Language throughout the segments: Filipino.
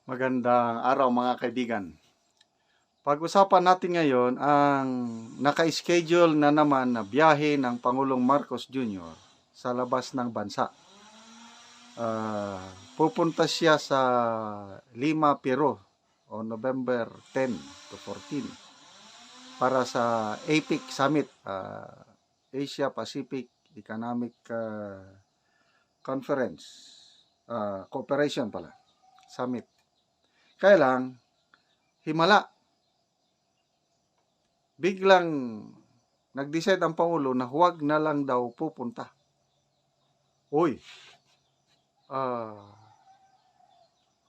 Magandang araw mga kaibigan. Pag-usapan natin ngayon ang naka-schedule na naman na biyahe ng Pangulong Marcos Jr. sa labas ng bansa. Pupunta siya sa Lima, Peru o November 10 to 14 para sa APEC Summit, Asia Pacific Economic Conference, Cooperation pala, Summit. Kaya lang, himala, biglang nag-decide ang Pangulo na huwag na lang daw pupunta. Uy,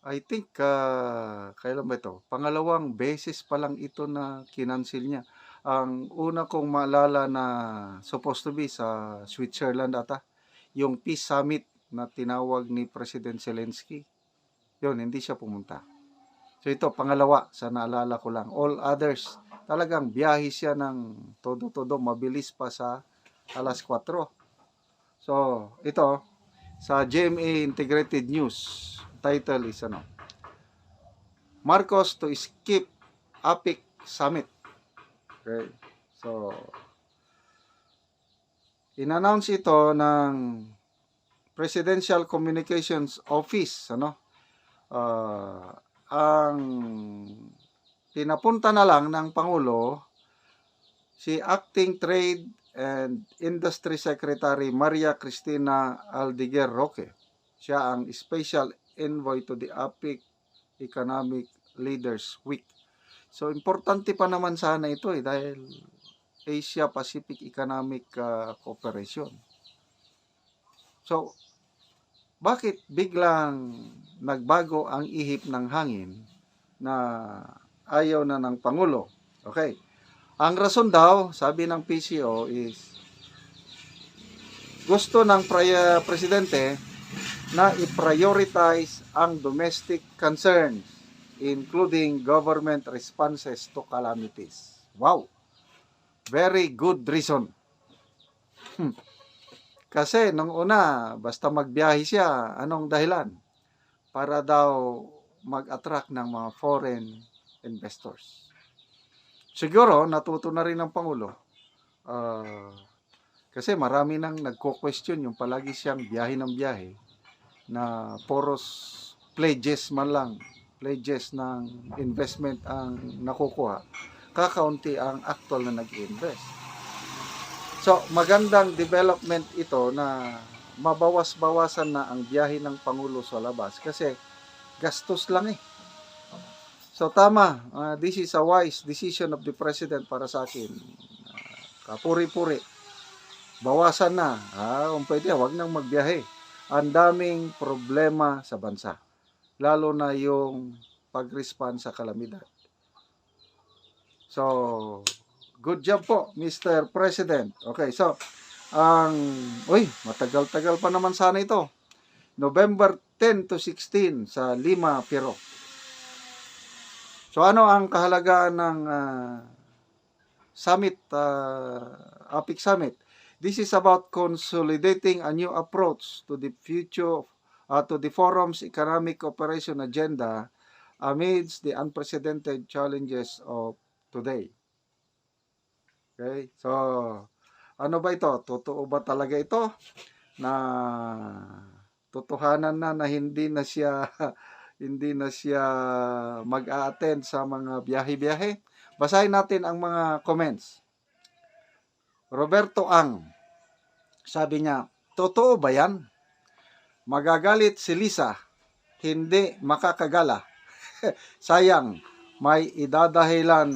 I think, kailan ba ito? Pangalawang beses pa lang ito na kinansil niya. Ang una kong maalala na supposed to be sa Switzerland ata, yung Peace Summit na tinawag ni President Zelensky. Yun, hindi siya pumunta. So ito, pangalawa, sa naalala ko lang. All others, talagang biyahe siya ng todo-todo, mabilis pa sa alas 4. So, ito, sa GMA Integrated News, title is Marcos to skip APEC Summit. Okay. So, in-announce ito ng Presidential Communications Office, ang pinapunta na lang ng Pangulo si Acting Trade and Industry Secretary Maria Cristina Aldeguer Roque. Siya ang Special Envoy to the APEC Economic Leaders Week. So, importante pa naman sana ito dahil Asia Pacific Economic Cooperation. So, bakit biglang nagbago ang ihip ng hangin na ayaw na ng Pangulo? Okay. Ang rason daw, sabi ng PCO is gusto ng presidente na i-prioritize ang domestic concerns, including government responses to calamities. Wow! Very good reason. Kasi nung una, basta magbiyahe siya, anong dahilan? Para daw mag-attract ng mga foreign investors. Siguro, natuto na rin ng Pangulo. Kasi marami nang nagko-question yung palagi siyang biyahe ng biyahe na poros pledges man lang, pledges ng investment ang nakukuha. Kakaunti ang actual na nag-invest. So, magandang development ito na mabawas-bawasan na ang biyahe ng Pangulo sa labas kasi gastos lang So, tama. This is a wise decision of the President para sa akin. Kapuri-puri. Bawasan na. Kung pwede, wag nang magbiyahe. Ang daming problema sa bansa. Lalo na yung pag-respond sa kalamidad. So, good job po, Mr. President. Okay, so, matagal-tagal pa naman sana ito. November 10 to 16 sa Lima, Peru. So, ano ang kahalagaan ng summit, APEC Summit? This is about consolidating a new approach to the future, to the forum's economic cooperation agenda amidst the unprecedented challenges of today. Okay? So, ano ba ito? Totoo ba talaga ito? Na totohanan na hindi na siya mag-a-attend sa mga biyahe-biyahe? Basahin natin ang mga comments. Roberto Ang, sabi niya, totoo ba yan? Magagalit si Lisa, hindi makakagala. Sayang, may idadahilan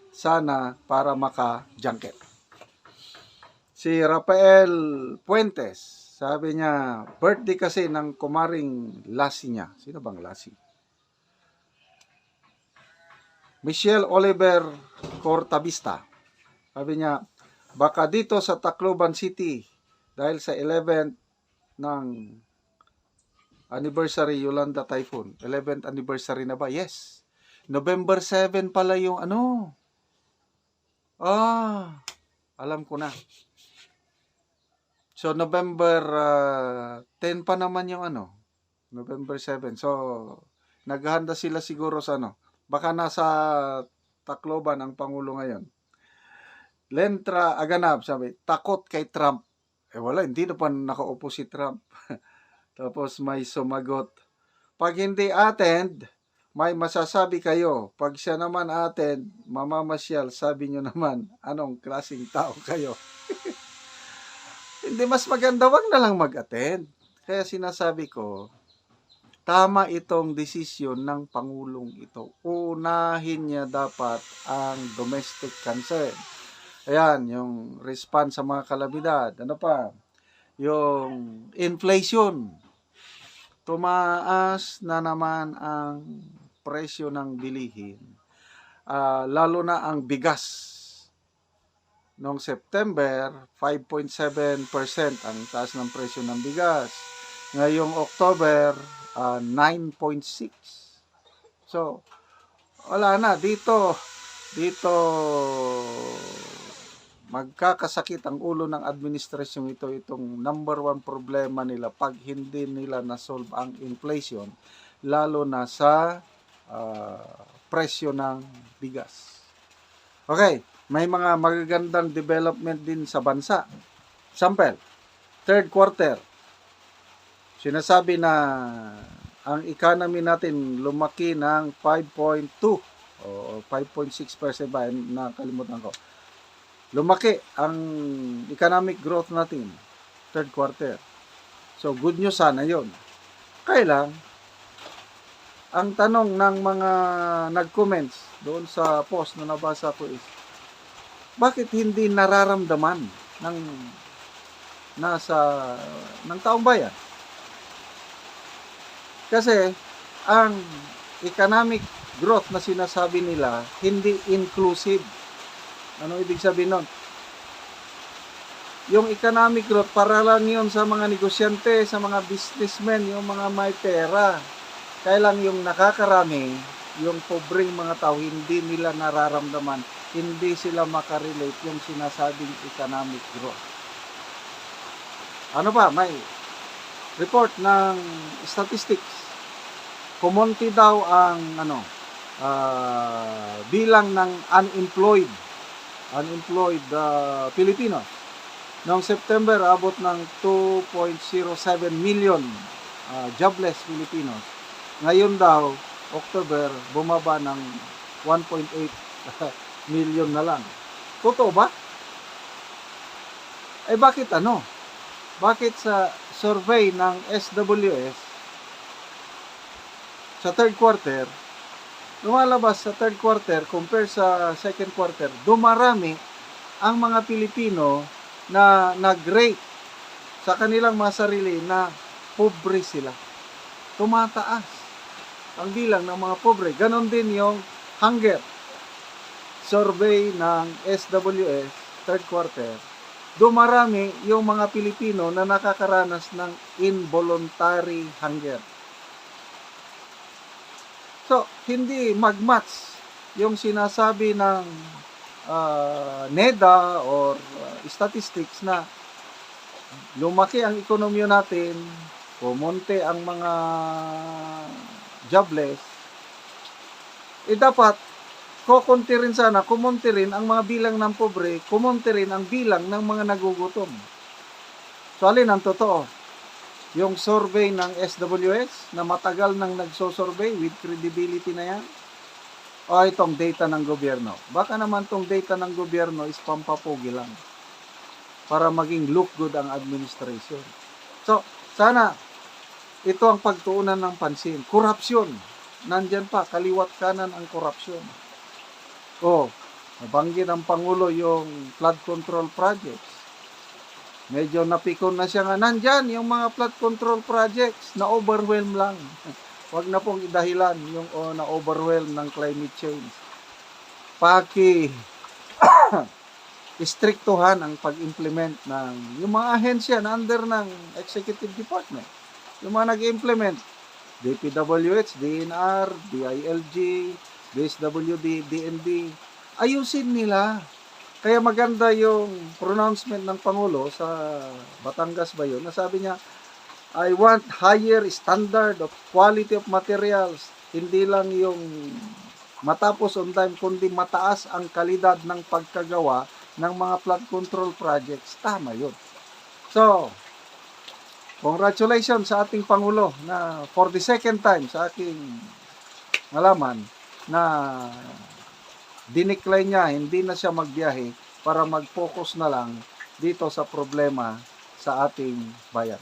sana para maka-junket. Si Rafael Puentes, sabi niya, birthday kasi ng kumaring Lassie niya. Sino bang Lassie? Michelle Oliver Cortavista, sabi niya, baka dito sa Tacloban City dahil sa 11th ng anniversary Yolanda Typhoon. 11th anniversary na ba? Yes. November 7 pala yung alam ko na. So, November 10 pa naman yung ano, November 7. So, naghahanda sila siguro sa ano, baka nasa Tacloban ang Pangulo ngayon. Lentra Aganab, sabi, takot kay Trump. Wala, hindi na pa nakaupo si Trump. Tapos may sumagot, pag hindi attend, may masasabi kayo. Pag siya naman attend, mamamasyal, sabi nyo naman, anong klaseng tao kayo? Hindi, mas maganda, wag na lang mag-attend. Kaya sinasabi ko, tama itong desisyon ng Pangulong ito. Unahin niya dapat ang domestic concern. Ayan, yung response sa mga kalamidad. Ano pa? Yung inflation. Tumaas na naman ang presyo ng bilihin. Lalo na ang bigas. Noong September, 5.7% ang taas ng presyo ng bigas. Ngayong October, 9.6. So, wala na. Dito, magkakasakit ang ulo ng administrasyon ito. Itong number one problema nila pag hindi nila na-solve ang inflation, lalo na sa presyo ng bigas. Okay. May mga magagandang development din sa bansa. Sample, third quarter. Sinasabi na ang economy natin lumaki ng 5.2 o 5.6% ba? Nakalimutan ko. Lumaki ang economic growth natin third quarter. So, good news sana yun. Kailang, ang tanong ng mga nag-comments doon sa post na nabasa ko is, bakit hindi nararamdaman ng taong bayan? Kasi ang economic growth na sinasabi nila hindi inclusive. Ano ibig sabihin nun? Yung economic growth para lang yun sa mga negosyante, sa mga businessmen, yung mga may pera. Kaya lang yung nakakarami, yung pobreng mga tao, hindi nila nararamdaman, hindi sila makarelate yung sinasabing economic growth. Ano pa? May report ng statistics. Kumonti daw ang bilang ng unemployed Pilipino. Noong September, abot ng 2.07 million jobless Filipinos. Ngayon daw, October, bumaba ng 1.8 million na lang. Totoo ba? Bakit ano? Bakit sa survey ng SWS sa third quarter, lumalabas sa third quarter compare sa second quarter, dumarami ang mga Pilipino na nag-rate sa kanilang mga sarili na pobre sila. Tumataas ang bilang ng mga pobre. Ganon din yung hunger. Survey ng SWS, third quarter, dumarami yung mga Pilipino na nakakaranas ng involuntary hunger. So, hindi mag-match yung sinasabi ng NEDA or statistics na lumaki ang ekonomiya natin, kumonti ang mga jobless, dapat kumonti rin sana, kumonti rin ang mga bilang ng pobre, kumonti rin ang bilang ng mga nagugutom. So, alin ang totoo? Yung survey ng SWS na matagal nang nagsosurvey with credibility na yan? O itong data ng gobyerno? Baka naman itong data ng gobyerno is pampapugi lang para maging look good ang administration. So, sana ito ang pagtuunan ng pansin. Korupsyon. Nandyan pa, kaliwat kanan ang korupsyon. Nabanggit ng Pangulo yung flood control projects. Medyo napikon na siya nga. Nandyan yung mga flood control projects na overwhelm lang. Huwag na pong idahilan yung na-overwhelm ng climate change. Istriktuhan ang pag-implement ng yung mga ahensya na under ng executive department. Yung mga nag-implement, DPWH, DNR, DILG, DSWD, DND, ayusin nila. Kaya maganda yung pronouncement ng Pangulo sa Batangas ba yun, na sabi niya, I want higher standard of quality of materials. Hindi lang yung matapos on time, kundi mataas ang kalidad ng pagkagawa ng mga flood control projects. Tama yun. So, congratulations sa ating Pangulo na for the second time sa aking malaman na dinecline niya, hindi na siya magbiyahe para mag-focus na lang dito sa problema sa ating bayan.